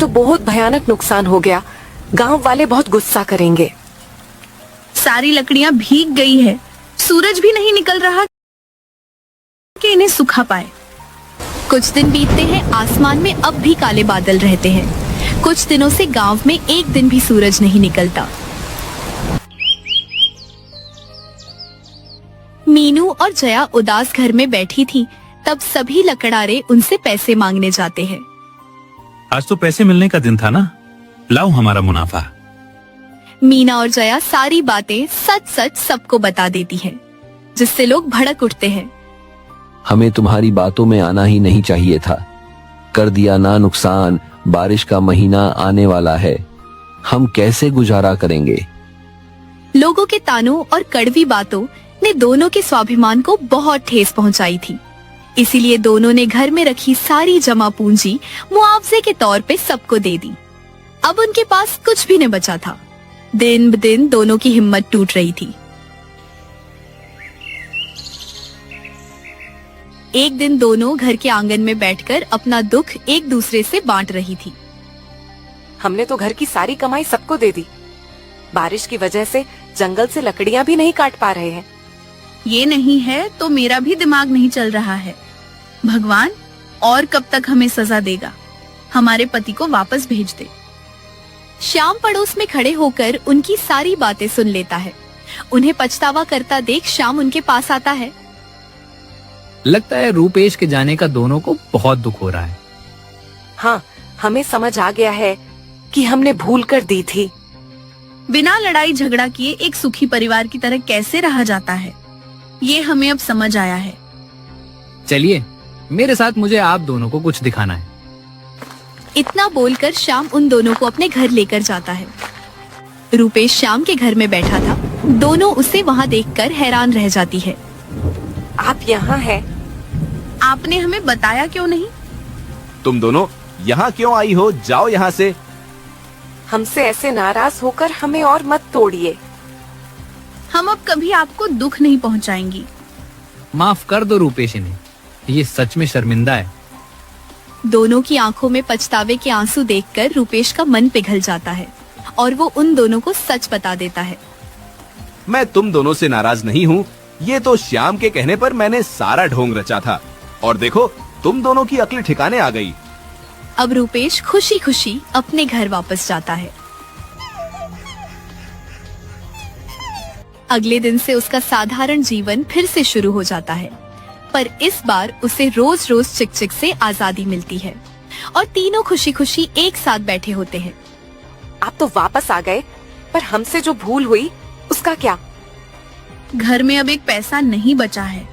तो बहुत भयानक नुकसान हो गया। गांव वाले बहुत गुस्सा करेंगे। सारी लकड़ियां भीग गई है, सूरज भी नहीं निकल रहा कि इन्हें सुखा पाए। कुछ दिन बीतते हैं, आसमान में अब भी काले बादल रहते हैं। कुछ दिनों से गांव में एक दिन भी सूरज नहीं निकलता। मीनू और जया उदास घर में बैठी थी, तब सभी लकड़ारे उनसे पैसे मांगने जाते हैं। आज तो पैसे मिलने का दिन था ना, लाओ हमारा मुनाफा। मीना और जया सारी बातें सच सच सबको बता देती हैं, जिससे लोग भड़क उठते हैं। हमें तुम्हारी बातों में आना ही नहीं चाहिए था, कर दिया ना नुकसान। बारिश का महीना आने वाला है, हम कैसे गुजारा करेंगे। लोगों के तानों और कड़वी बातों ने दोनों के स्वाभिमान को बहुत ठेस पहुंचाई थी। इसीलिए दोनों ने घर में रखी सारी जमा पूंजी मुआवजे के तौर पे सबको दे दी। अब उनके पास कुछ भी नहीं बचा था। दिन ब दिन दोनों की हिम्मत टूट रही थी। एक दिन दोनों घर के आंगन में बैठकर अपना दुख एक दूसरे से बांट रही थी। हमने तो घर की सारी कमाई सबको दे दी। बारिश की वजह से जंगल से लकड़ियां भी नहीं काट पा रहे हैं। ये नहीं है तो मेरा भी दिमाग नहीं चल रहा है। भगवान और कब तक हमें सजा देगा? हमारे पति को वापस भेज दे। श्याम पड़ोस में खड़े होकर उनकी सारी बातें सुन लेता है। उन्हें पछतावा करता देख श्याम उनके पास आता है। लगता है रूपेश के जाने का दोनों को बहुत दुख हो रहा है। हाँ, हमें समझ आ गया है कि हमने भूल कर दी थी। बिना लड़ाई झगड़ा किए एक सुखी परिवार की तरह कैसे रहा जाता है, ये हमें अब समझ आया है। चलिए मेरे साथ, मुझे आप दोनों को कुछ दिखाना है। इतना बोलकर श्याम उन दोनों को अपने घर लेकर जाता है। रूपेश श्याम के घर में बैठा था। दोनों उसे वहाँ देखकर हैरान रह जाती है। आप यहाँ हैं? आपने हमें बताया क्यों नहीं? तुम दोनों यहाँ क्यों आई हो? जाओ यहाँ से। हमसे ऐसे नाराज होकर हमें और मत तोड़िए। हम अब कभी आपको दुख नहीं पहुँचाएंगी। माफ कर दो रूपेश इन्हें, ये सच में शर्मिंदा है। दोनों की आंखों में पछतावे के आंसू देखकर रूपेश का मन पिघल जाता है और वो उन दोनों को सच बता देता है। मैं तुम दोनों से नाराज नहीं हूँ। ये तो श्याम के कहने पर मैंने सारा ढोंग रचा था, और देखो तुम दोनों की अक्ल ठिकाने आ गई। अब रूपेश खुशी खुशी अपने घर वापस जाता है। अगले दिन से उसका साधारण जीवन फिर से शुरू हो जाता है, पर इस बार उसे रोज रोज चिकचिक से आजादी मिलती है और तीनों खुशी खुशी एक साथ बैठे होते हैं। आप तो वापस आ गए, पर हमसे जो भूल हुई उसका क्या? घर में अब एक पैसा नहीं बचा है।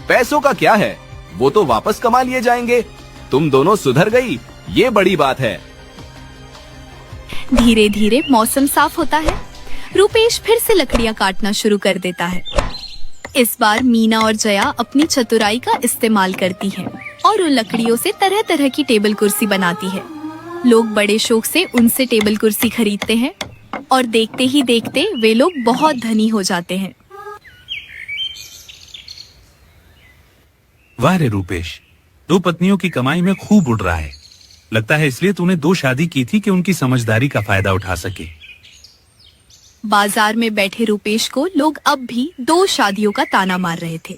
पैसों का क्या है, वो तो वापस कमा लिए जाएंगे। तुम दोनों सुधर गई, ये बड़ी बात है। धीरे धीरे मौसम साफ होता है। रूपेश फिर से लकड़ियां काटना शुरू कर देता है। इस बार मीना और जया अपनी चतुराई का इस्तेमाल करती हैं और उन लकड़ियों से तरह तरह की टेबल कुर्सी बनाती है। लोग बड़े शौक से उनसे टेबल कुर्सी खरीदते हैं और देखते ही देखते वे लोग बहुत धनी हो जाते हैं। वाह रे रूपेश, 2 पत्नियों की कमाई में खूब उड़ रहा है। लगता है इसलिए तूने 2 शादी की थी कि उनकी समझदारी का फायदा उठा सके। बाजार में बैठे रूपेश को लोग अब भी 2 शादियों का ताना मार रहे थे।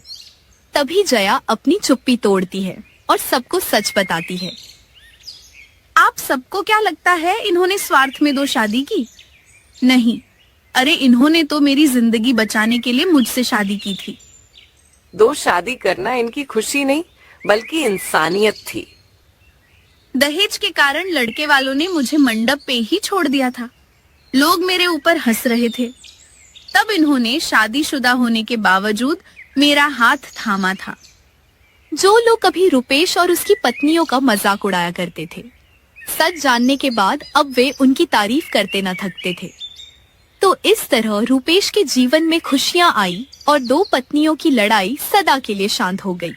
तभी जया अपनी चुप्पी तोड़ती है और सबको सच बताती है। आप सबको क्या लगता है इन्होंने स्वार्थ में 2 शादी की? नहीं, अरे इन्होंने तो मेरी जिंदगी बचाने के लिए मुझसे शादी की थी। 2 शादी करना इनकी खुशी नहीं बल्कि इंसानियत थी। दहेज के कारण लड़के वालों ने मुझे मंडप पे ही छोड़ दिया था। लोग मेरे ऊपर हंस रहे थे। तब इन्होंने शादीशुदा होने के बावजूद मेरा हाथ थामा था। जो लोग कभी रूपेश और उसकी पत्नियों का मजाक उड़ाया करते थे, सच जानने के बाद अब वे उनकी तारीफ करते न थकते थे। तो इस तरह रूपेश के जीवन में खुशियां आई और 2 पत्नियों की लड़ाई सदा के लिए शांत हो गई।